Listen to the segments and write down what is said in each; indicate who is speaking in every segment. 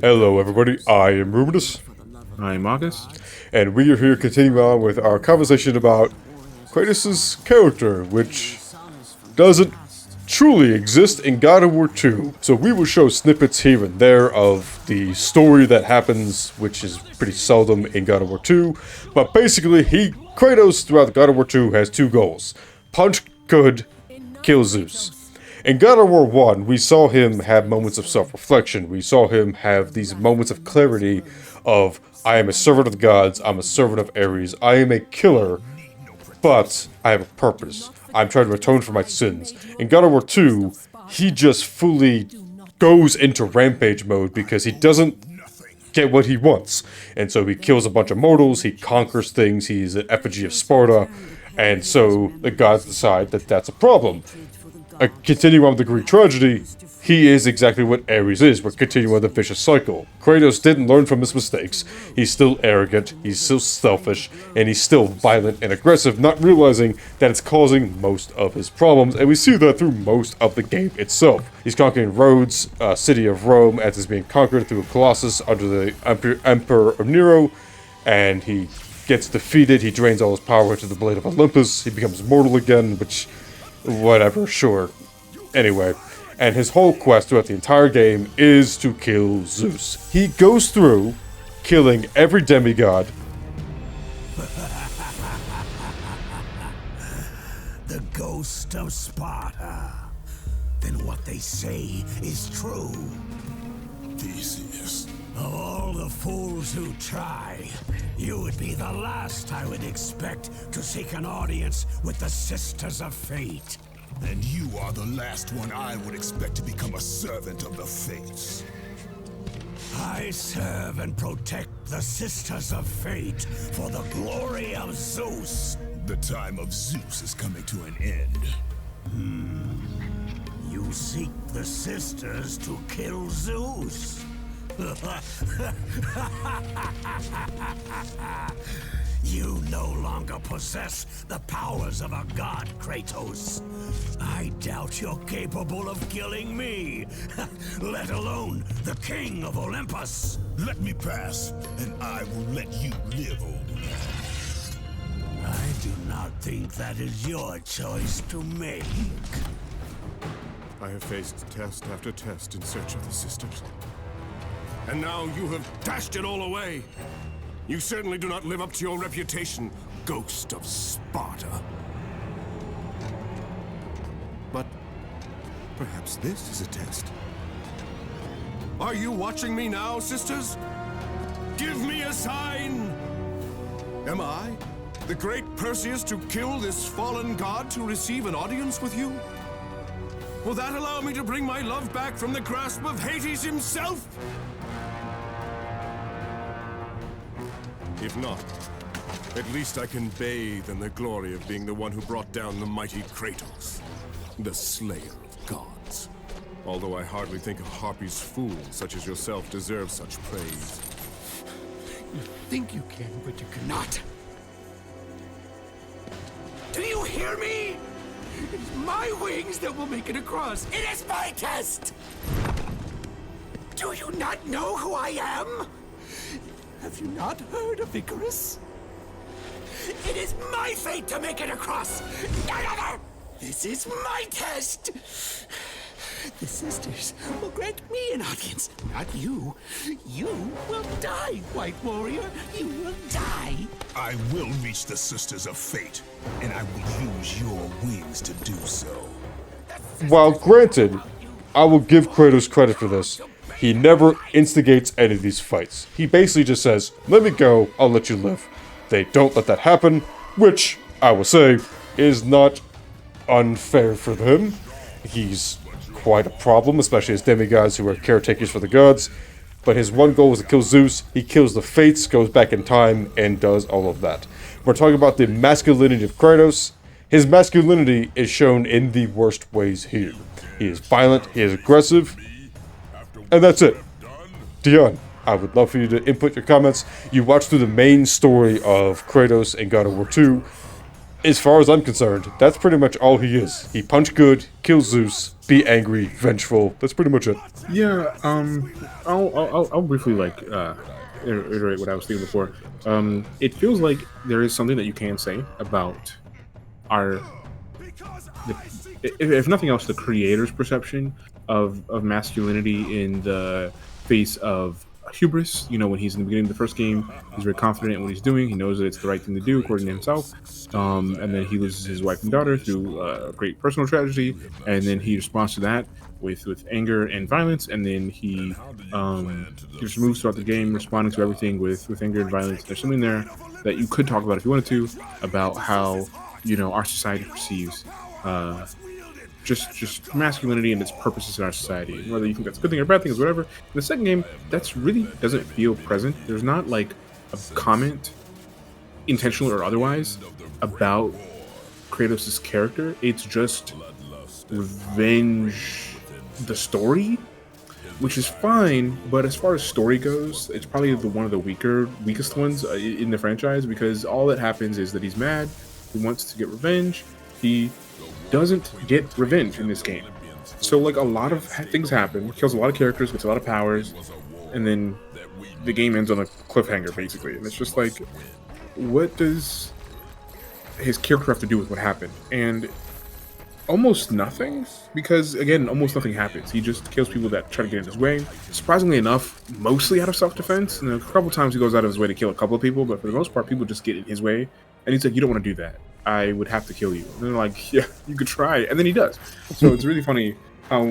Speaker 1: Hello everybody, I am Rubenus,
Speaker 2: I'm August.
Speaker 1: and we are here continuing on with our conversation about Kratos' character, which doesn't truly exist in God of War 2. So we will show snippets here and there of the story that happens, which is pretty seldom in God of War 2. But basically, Kratos throughout God of War 2 has two goals. Punch good, kill Zeus. In God of War 1, we saw him have moments of self-reflection. We saw him have these moments of clarity of, I am a servant of the gods, I'm a servant of Ares, I am a killer, but I have a purpose. I'm trying to atone for my sins. In God of War 2, he just fully goes into rampage mode because he doesn't get what he wants. And so he kills a bunch of mortals, he conquers things, he's an effigy of Sparta, and so the gods decide that that's a problem. Continuing on with the Greek tragedy, he is exactly what Ares is. We're continuing with the vicious cycle. Kratos didn't learn from his mistakes. He's still arrogant, he's still selfish, and he's still violent and aggressive, not realizing that it's causing most of his problems, and we see that through most of the game itself. He's conquering Rhodes, city of Rome, as it's being conquered through a Colossus under the Emperor of Nero, and he gets defeated, he drains all his power into the Blade of Olympus, he becomes mortal again, which... whatever, sure. Anyway, and his whole quest throughout the entire game is to kill Zeus. He goes through killing every demigod.
Speaker 3: The ghost of Sparta. Then what they say is true. Theseus. Of all the fools who try, you would be the last I would expect to seek an audience with the Sisters of Fate.
Speaker 4: And you are the last one I would expect to become a servant of the Fates.
Speaker 3: I serve and protect the Sisters of Fate for the glory of Zeus.
Speaker 4: The time of Zeus is coming to an end.
Speaker 3: You seek the Sisters to kill Zeus. You no longer possess the powers of a god, Kratos. I doubt you're capable of killing me, let alone the king of Olympus.
Speaker 4: Let me pass, and I will let you live, old man.
Speaker 3: I do not think that is your choice to make.
Speaker 5: I have faced test after test in search of the sisters. And now you have dashed it all away. You certainly do not live up to your reputation, ghost of Sparta. But perhaps this is a test. Are you watching me now, sisters? Give me a sign! Am I, the great Perseus, to kill this fallen god to receive an audience with you? Will that allow me to bring my love back from the grasp of Hades himself? If not, at least I can bathe in the glory of being the one who brought down the mighty Kratos, the slayer of gods. Although I hardly think a Harpy's fool such as yourself deserves such praise.
Speaker 6: You think you can, but you cannot. Do you hear me? It is my wings that will make it across. It is my test! Do you not know who I am? Have you not heard of Icarus? It is my fate to make it across! None other! This is my test! The sisters will grant me an audience, not you. You will die, White Warrior. You will die.
Speaker 4: I will reach the Sisters of Fate, and I will use your wings to do so.
Speaker 1: While granted, I will give Kratos credit for this. He never instigates any of these fights. He basically just says, let me go, I'll let you live. They don't let that happen, which, I will say, is not unfair for them. He's quite a problem, especially as demigods who are caretakers for the gods. But his one goal is to kill Zeus, he kills the Fates, goes back in time, and does all of that. We're talking about the masculinity of Kratos. His masculinity is shown in the worst ways here. He is violent, he is aggressive, and that's it. Dion, I would love for you to input your comments. You watched through the main story of Kratos in God of War 2. as far as I'm concerned, that's pretty much all he is. He punch good, kill Zeus, be angry, vengeful. That's pretty much it.
Speaker 2: Yeah, I'll briefly iterate what I was thinking before. It feels like there is something that you can say about if nothing else, the creator's perception of masculinity in the face of hubris. You know, when he's in the beginning of the first game, he's very confident in what he's doing. He knows that it's the right thing to do according to himself. And then he loses his wife and daughter through a great personal tragedy, and then he responds to that with anger and violence, and then he just moves throughout the game responding to everything with anger and violence. There's something there that you could talk about if you wanted to, about how, you know, our society perceives just masculinity and its purposes in our society, whether you think that's a good thing or bad thing is whatever. In the second game, that's really doesn't feel present. There's not like a comment, intentional or otherwise, about Kratos' character. It's just revenge, the story, which is fine, but as far as story goes, it's probably one of the weakest ones in the franchise, because all that happens is that he's mad, he wants to get revenge, he doesn't get revenge in this game. So like a lot of things happen, kills a lot of characters, gets a lot of powers, and then the game ends on a cliffhanger basically. And it's just like, what does his character have to do with what happened? And almost nothing, because again, almost nothing happens. He just kills people that try to get in his way. Surprisingly enough, mostly out of self-defense. And a couple times he goes out of his way to kill a couple of people, but for the most part, people just get in his way. And he's like, you don't want to do that. I would have to kill you. And they're like, yeah, you could try. And then he does. So it's really funny how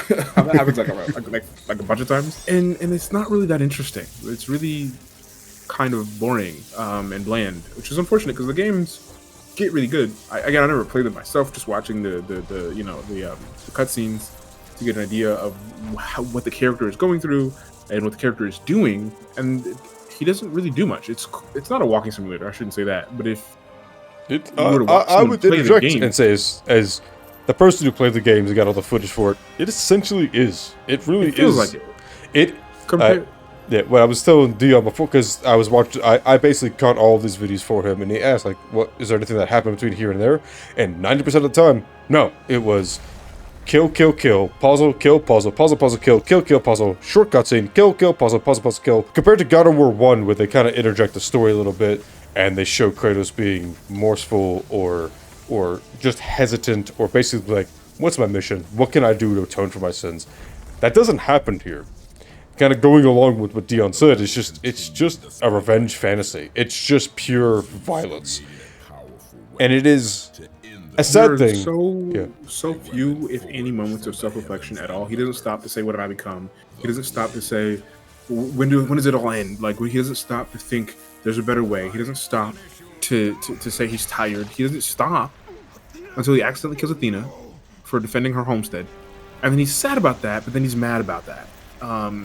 Speaker 2: that happens like a bunch of times. And it's not really that interesting. It's really kind of boring and bland, which is unfortunate because the games get really good. I never played them myself, just watching the cutscenes to get an idea of what the character is going through and what the character is doing. And he doesn't really do much. It's not a walking simulator. I shouldn't say that. But if
Speaker 1: I would interject and say, as the person who played the games and got all the footage for it, it essentially is. It really
Speaker 2: feels
Speaker 1: is.
Speaker 2: like it.
Speaker 1: Yeah, well, I was telling Dion before, because I was watching, I basically cut all of these videos for him, and he asked, like, what, is there anything that happened between here and there? And 90% of the time, no, it was kill, kill, kill, puzzle, kill, puzzle, puzzle, puzzle, kill, kill, kill, puzzle, short cutscene, kill, kill, puzzle, puzzle, puzzle, kill. Compared to God of War 1, where they kind of interject the story a little bit, and they show Kratos being morseful or just hesitant, or basically like, what's my mission? What can I do to atone for my sins? That doesn't happen here. Kind of going along with what Dion said, it's just a revenge fantasy. It's just pure violence. And it is a sad thing.
Speaker 2: So few, if any, moments of self-reflection at all. He doesn't stop to say, what have I become? He doesn't stop to say, when does it all end? Like, he doesn't stop to think there's a better way. He doesn't stop to say he's tired. He doesn't stop until he accidentally kills Athena for defending her homestead. And then he's sad about that, but then he's mad about that.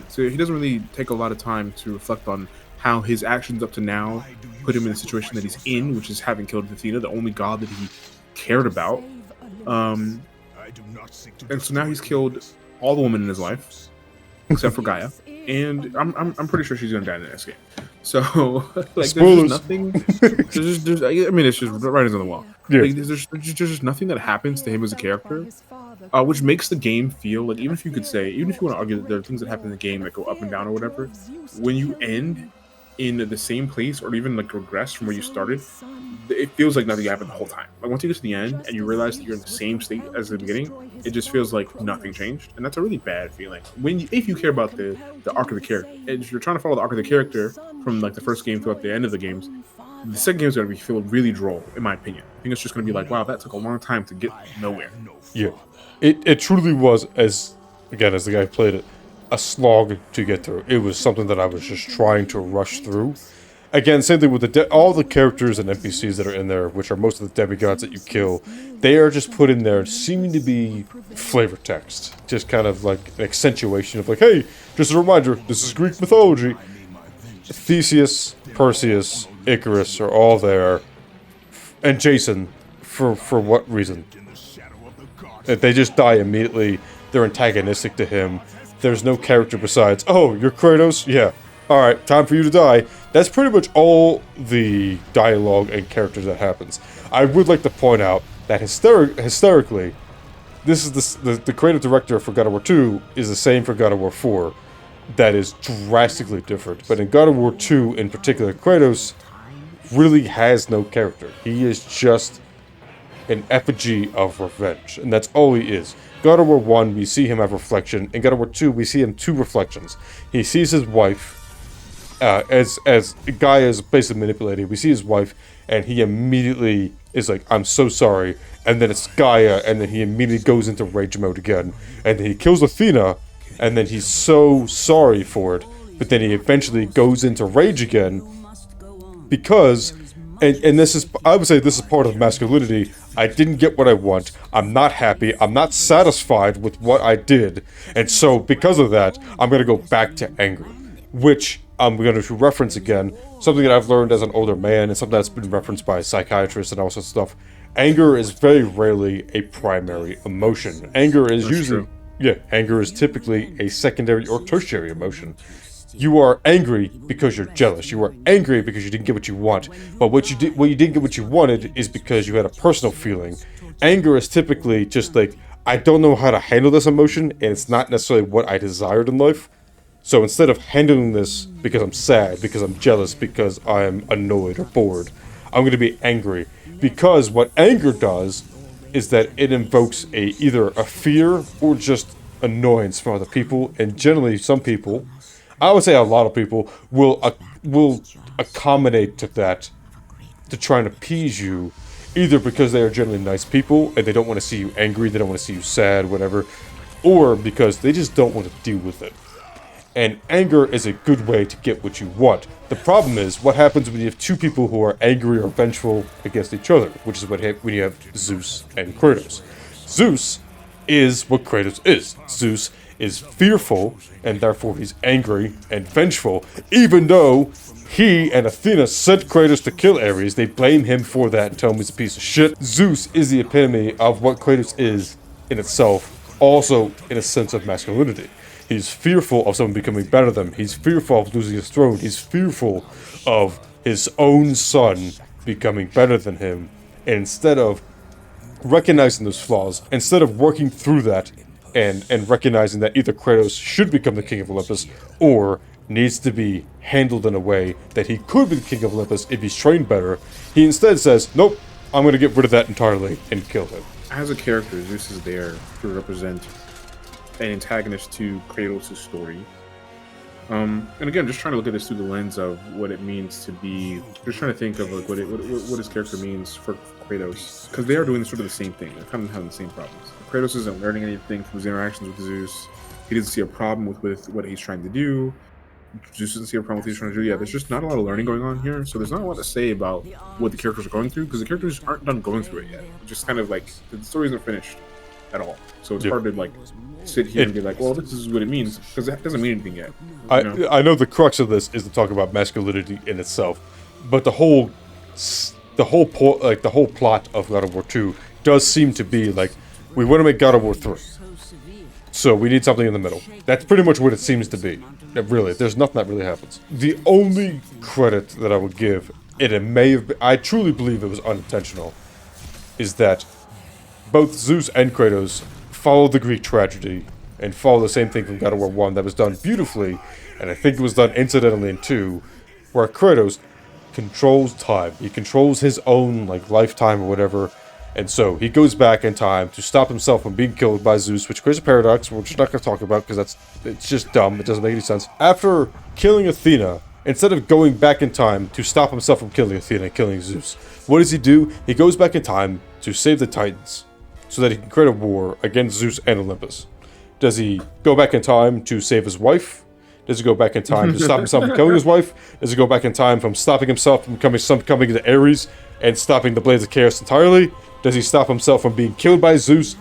Speaker 2: So he doesn't really take a lot of time to reflect on how his actions up to now put him in the situation that he's in, which is having killed Athena, the only god that he cared about. And so now he's killed all the women in his life, except for Gaia. And I'm pretty sure she's gonna die in the next game. So like,
Speaker 1: spoilers.
Speaker 2: There's nothing. I mean, it's just writings on the wall.
Speaker 1: Yeah.
Speaker 2: Like, there's just nothing that happens to him as a character, which makes the game feel like, even if you want to argue that there are things that happen in the game that go up and down or whatever, when you end in the same place or even like regress from where you started, it feels like nothing happened the whole time. Like once you get to the end and you realize that you're in the same state as the beginning, it just feels like nothing changed, and that's a really bad feeling. If you care about the arc of the character, and if you're trying to follow the arc of the character from like the first game throughout the end of the games, the second game is going to feel really droll, in my opinion. I think it's just going to be like, wow, that took a long time to get nowhere.
Speaker 1: Yeah, it truly was, as the guy who played it, a slog to get through. It was something that I was just trying to rush through. Again, same thing with all the characters and NPCs that are in there, which are most of the demigods that you kill. They are just put in there seeming to be flavor text. Just kind of like an accentuation of like, hey, just a reminder, this is Greek mythology. Theseus, Perseus, Icarus are all there. And Jason, for what reason? They just die immediately. They're antagonistic to him. There's no character besides, oh, you're Kratos? Yeah. Alright, time for you to die. That's pretty much all the dialogue and characters that happens. I would like to point out that hysterically, this is the creative director for God of War 2 is the same for God of War 4. That is drastically different. But in God of War 2 in particular, Kratos really has no character. He is just an effigy of revenge, and that's all he is. God of War 1, we see him have reflection. In God of War 2, we see him two reflections. He sees his wife, as Gaia is basically manipulated. We see his wife, and he immediately is like, I'm so sorry. And then it's Gaia, and then he immediately goes into rage mode again. And then he kills Athena, and then he's so sorry for it. But then he eventually goes into rage again, because, and this is, I would say this is part of masculinity. I didn't get what I want. I'm not happy. I'm not satisfied with what I did. And so, because of that, I'm going to go back to anger. Which, I'm going to reference again, something that I've learned as an older man, and something that's been referenced by psychiatrists and all sorts of stuff. Anger is very rarely a primary emotion. Anger is usually, anger is typically a secondary or tertiary emotion. You are angry because you're jealous. You are angry because you didn't get what you want. But what you didn't get what you wanted is because you had a personal feeling. Anger is typically just like, I don't know how to handle this emotion, and it's not necessarily what I desired in life. So instead of handling this because I'm sad, because I'm jealous, because I'm annoyed or bored, I'm going to be angry. Because what anger does is that it invokes either a fear or just annoyance from other people, and generally some people, I would say a lot of people, will accommodate to that, to try and appease you, either because they are generally nice people and they don't want to see you angry, they don't want to see you sad, whatever, or because they just don't want to deal with it. And anger is a good way to get what you want. The problem is, what happens when you have two people who are angry or vengeful against each other, which is when you have Zeus and Kratos. Zeus is what Kratos is. Zeus is fearful, and therefore he's angry and vengeful, even though he and Athena sent Kratos to kill Ares. They blame him for that and tell him he's a piece of shit. Zeus is the epitome of what Kratos is in itself, also in a sense of masculinity. He's fearful of someone becoming better than him. He's fearful of losing his throne. He's fearful of his own son becoming better than him. And instead of recognizing those flaws, instead of working through that and recognizing that either Kratos should become the king of Olympus or needs to be handled in a way that he could be the king of Olympus if he's trained better, he instead says, nope, I'm going to get rid of that entirely and kill him.
Speaker 2: As a character, Zeus is there to represent an antagonist to Kratos' story. And again, just trying to look at this through the lens of what it means to be, just trying to think of like what his character means for Kratos, because they are doing sort of the same thing. They're kind of having the same problems. Kratos isn't learning anything from his interactions with Zeus. He doesn't see a problem with what he's trying to do. Zeus doesn't see a problem with what he's trying to do. Yeah, there's just not a lot of learning going on here, so there's not a lot to say about what the characters are going through, because the characters aren't done going through it yet. It's just kind of like, the story isn't finished at all. So it's hard to like sit here and be like, well, this is what it means, because it doesn't mean anything yet.
Speaker 1: I know the crux of this is to talk about masculinity in itself, but the whole plot of God of War 2 does seem to be like, we want to make God of War 3, so we need something in the middle. That's pretty much what it seems to be. Really, there's nothing that really happens. The only credit that I would give, and it may have been, I truly believe it was unintentional, is that both Zeus and Kratos follow the Greek tragedy and follow the same thing from God of War 1 that was done beautifully, and I think it was done incidentally in 2, where Kratos controls time. He controls his own like lifetime or whatever, and so he goes back in time to stop himself from being killed by Zeus, which creates a paradox we're just not going to talk about because it's just dumb. It doesn't make any sense. After killing Athena, instead of going back in time to stop himself from killing Athena and killing Zeus, what does he do? He goes back in time to save the Titans so that he can create a war against Zeus and Olympus. Does he go back in time to save his wife? Does he go back in time to stop himself from killing his wife? Does he go back in time from stopping himself from coming into Ares and stopping the Blades of Chaos entirely? Does he stop himself from being killed by Zeus?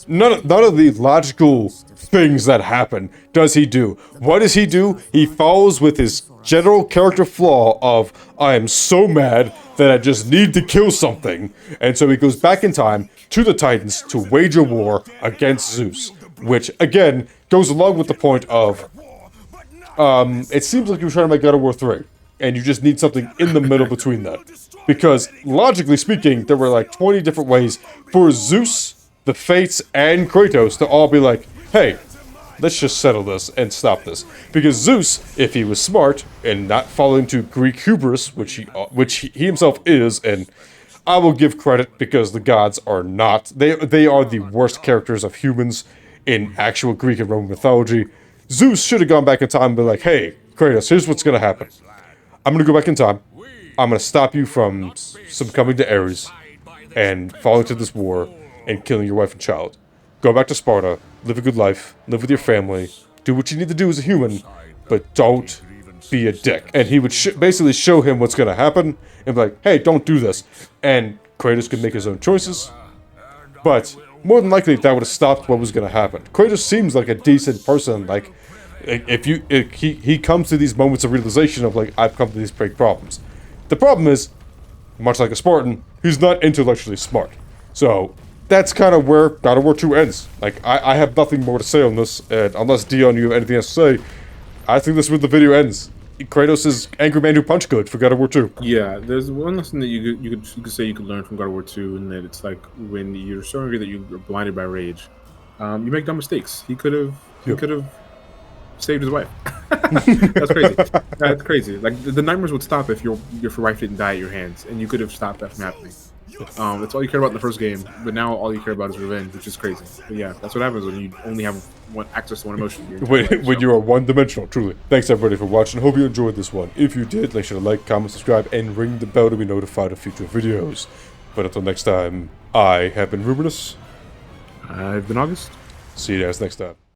Speaker 1: None of the logical things that happen does he do. What does he do? He follows with his general character flaw of, I am so mad that I just need to kill something. And so he goes back in time to the Titans to wage a war against Zeus. Which, again, goes along with the point of, it seems like you were trying to make God of War 3. and you just need something in the middle between that. Because, logically speaking, there were like 20 different ways for Zeus, the Fates, and Kratos to all be like, hey, let's just settle this and stop this. Because Zeus, if he was smart and not fall into Greek hubris, which he himself is, and I will give credit because the gods are not. They are the worst characters of humans in actual Greek and Roman mythology. Zeus should have gone back in time and be like, hey, Kratos, here's what's going to happen. I'm going to go back in time. I'm going to stop you from succumbing to Ares and falling to this war and killing your wife and child. Go back to Sparta, live a good life, live with your family, do what you need to do as a human, but don't be a dick. And he would basically show him what's going to happen and be like, hey, don't do this. And Kratos could make his own choices, but more than likely that would have stopped what was going to happen. Kratos seems like a decent person. Like, he comes to these moments of realization of like, I've come to these big problems. The problem is, much like a Spartan, he's not intellectually smart. So that's kind of where God of War 2 ends. Like, I have nothing more to say on this, and unless Dion, you have anything else to say, I think this is where the video ends. Kratos is angry man who punch good for God of War 2.
Speaker 2: Yeah, there's one lesson that you could say you could learn from God of War 2, and that it's like when you're so angry that you're blinded by rage, you make dumb mistakes. He could have saved his wife. That's crazy. That's crazy. Like the nightmares would stop if your wife didn't die at your hands, and you could have stopped that from happening. That's all you care about in the first game, but now all you care about is revenge, which is crazy. But yeah, that's what happens when you only have access to one emotion.
Speaker 1: When you are one-dimensional, truly. Thanks everybody for watching. Hope you enjoyed this one. If you did, make sure to like, comment, subscribe, and ring the bell to be notified of future videos. But until next time, I have been Rubenus.
Speaker 2: I've been August.
Speaker 1: See you guys next time.